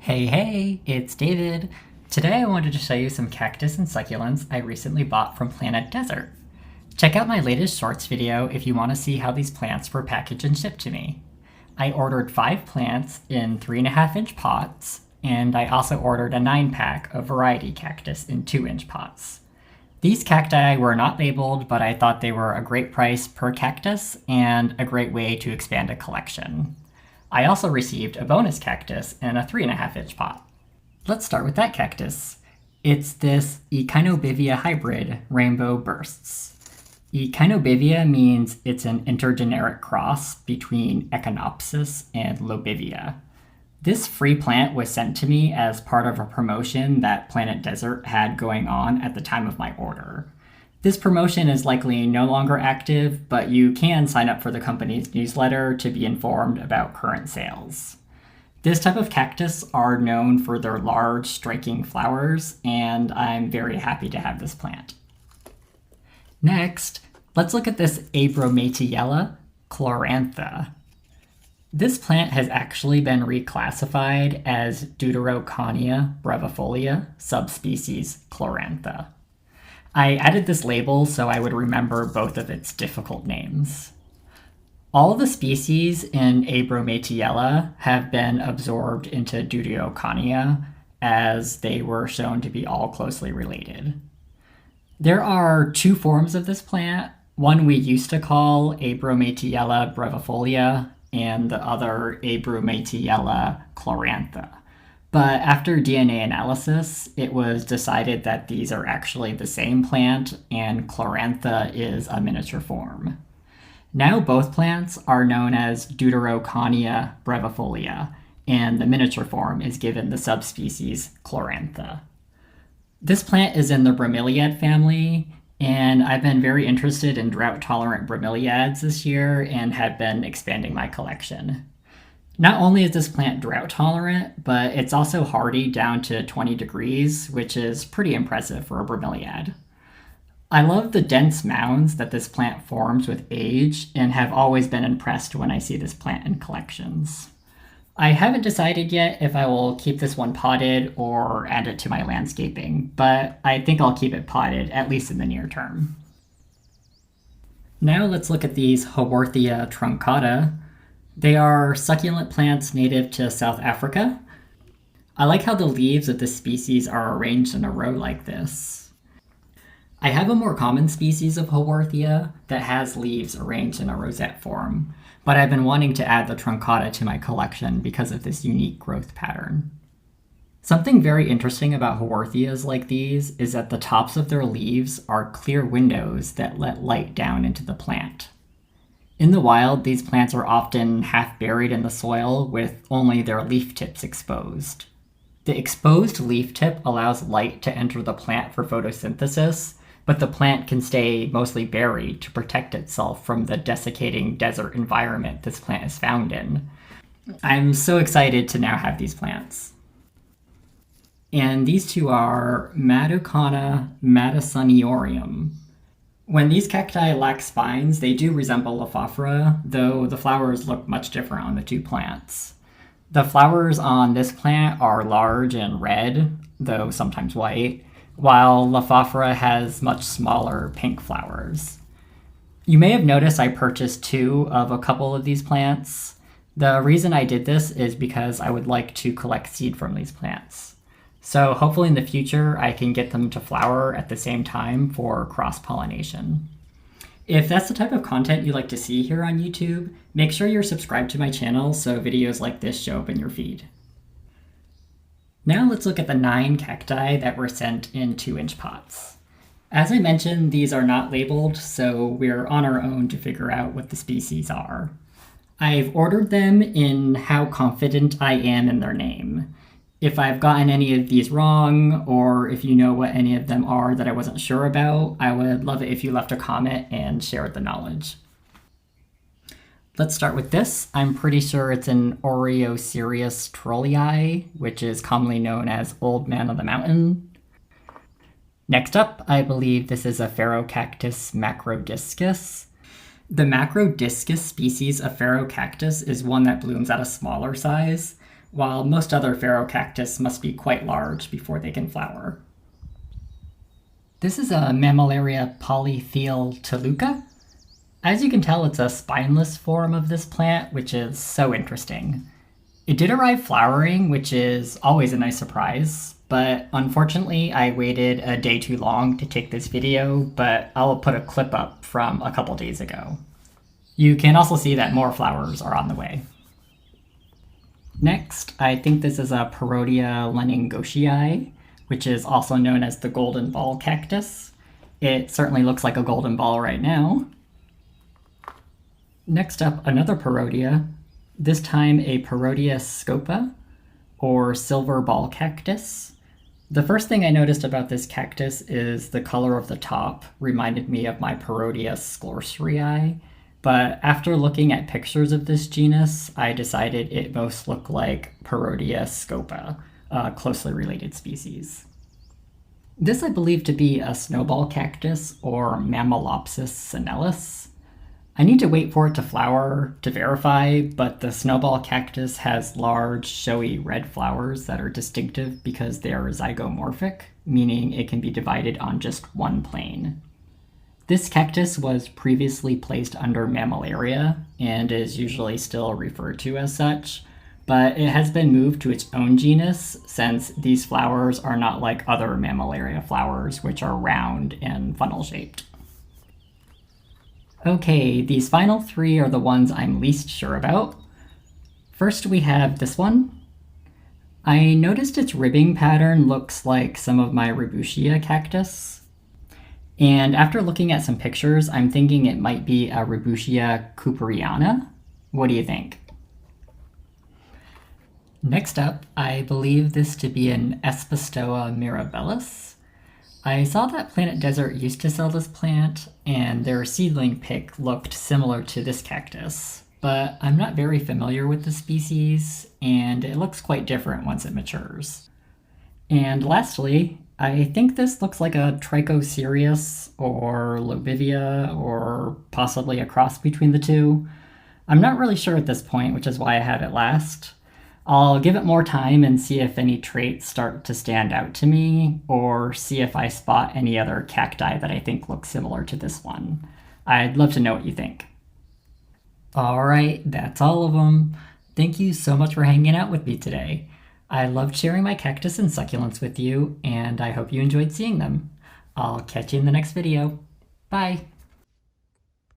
Hey, it's David. Today I wanted to show you some cactus and succulents I recently bought from Planet Desert. Check out my latest shorts video if you want to see how these plants were packaged and shipped to me. I ordered 5 plants in 3.5-inch pots, and I also ordered a 9-pack of variety cactus in 2-inch pots. These cacti were not labeled, but I thought they were a great price per cactus and a great way to expand a collection. I also received a bonus cactus in a 3.5-inch pot. Let's start with that cactus. It's this Echinobivia Hybrid Rainbow Bursts. Echinobivia means it's an intergeneric cross between Echinopsis and Lobivia. This free plant was sent to me as part of a promotion that Planet Desert had going on at the time of my order. This promotion is likely no longer active, but you can sign up for the company's newsletter to be informed about current sales. This type of cactus are known for their large, striking flowers, and I'm very happy to have this plant. Next, let's look at this Abromeitiella Chlorantha. This plant has actually been reclassified as Deuterocohnia brevifolia, subspecies Chlorantha. I added this label so I would remember both of its difficult names. All the species in Abromeitiella have been absorbed into Deuterocohnia, as they were shown to be all closely related. There are 2 forms of this plant, one we used to call Abromeitiella brevifolia, and the other Abromeitiella Chlorantha. But after DNA analysis, it was decided that these are actually the same plant, and Chlorantha is a miniature form. Now both plants are known as Deuterocohnia brevifolia, and the miniature form is given the subspecies Chlorantha. This plant is in the bromeliad family, and I've been very interested in drought-tolerant bromeliads this year and have been expanding my collection. Not only is this plant drought tolerant, but it's also hardy down to 20 degrees, which is pretty impressive for a bromeliad. I love the dense mounds that this plant forms with age and have always been impressed when I see this plant in collections. I haven't decided yet if I will keep this one potted or add it to my landscaping, but I think I'll keep it potted, at least in the near term. Now let's look at these Haworthia Truncata. They are succulent plants native to South Africa. I like how the leaves of this species are arranged in a row like this. I have a more common species of Haworthia that has leaves arranged in a rosette form, but I've been wanting to add the Truncata to my collection because of this unique growth pattern. Something very interesting about Haworthias like these is that the tops of their leaves are clear windows that let light down into the plant. In the wild, these plants are often half buried in the soil with only their leaf tips exposed. The exposed leaf tip allows light to enter the plant for photosynthesis, but the plant can stay mostly buried to protect itself from the desiccating desert environment this plant is found in. I'm so excited to now have these plants. And these 2 are Madokanamata Suniorium. When these cacti lack spines, they do resemble Lophophora, though the flowers look much different on the 2 plants. The flowers on this plant are large and red, though sometimes white, while Lophophora has much smaller pink flowers. You may have noticed I purchased 2 of a couple of these plants. The reason I did this is because I would like to collect seed from these plants. So hopefully in the future I can get them to flower at the same time for cross-pollination. If that's the type of content you like to see here on YouTube, make sure you're subscribed to my channel so videos like this show up in your feed. Now let's look at the 9 cacti that were sent in 2-inch pots. As I mentioned, these are not labeled, so we're on our own to figure out what the species are. I've ordered them in how confident I am in their name. If I've gotten any of these wrong, or if you know what any of them are that I wasn't sure about, I would love it if you left a comment and shared the knowledge. Let's start with this. I'm pretty sure it's an Oreocereus trollii, which is commonly known as Old Man of the Mountain. Next up, I believe this is a Ferocactus macrodiscus. The macrodiscus species of Ferocactus is one that blooms at a smaller size, while most other Ferocactus must be quite large before they can flower. This is a Mammillaria Polytheil Toluca. As you can tell, it's a spineless form of this plant, which is so interesting. It did arrive flowering, which is always a nice surprise, but unfortunately I waited a day too long to take this video, but I'll put a clip up from a couple days ago. You can also see that more flowers are on the way. Next, I think this is a Parodia leningoshii, which is also known as the golden ball cactus. It certainly looks like a golden ball right now. Next up, another Parodia, this time a Parodia scopa, or silver ball cactus. The first thing I noticed about this cactus is the color of the top reminded me of my Parodia sclerocereus, but after looking at pictures of this genus, I decided it most looked like Parodia scopa, a closely related species. This I believe to be a snowball cactus, or Mamilopsis senilis. I need to wait for it to flower to verify, but the snowball cactus has large, showy red flowers that are distinctive because they are zygomorphic, meaning it can be divided on just one plane. This cactus was previously placed under Mammillaria and is usually still referred to as such, but it has been moved to its own genus since these flowers are not like other Mammillaria flowers, which are round and funnel-shaped. Okay, these final three are the ones I'm least sure about. First we have this one. I noticed its ribbing pattern looks like some of my Rebutia cactus. And after looking at some pictures, I'm thinking it might be a Rebutia kupperiana. What do you think? Next up, I believe this to be an Espostoa mirabilis. I saw that Planet Desert used to sell this plant, and their seedling pic looked similar to this cactus, but I'm not very familiar with the species, and it looks quite different once it matures. And lastly, I think this looks like a Trichocereus or Lobivia, or possibly a cross between the two. I'm not really sure at this point, which is why I had it last. I'll give it more time and see if any traits start to stand out to me, or see if I spot any other cacti that I think look similar to this one. I'd love to know what you think. Alright, that's all of them. Thank you so much for hanging out with me today. I loved sharing my cactus and succulents with you, and I hope you enjoyed seeing them. I'll catch you in the next video. Bye!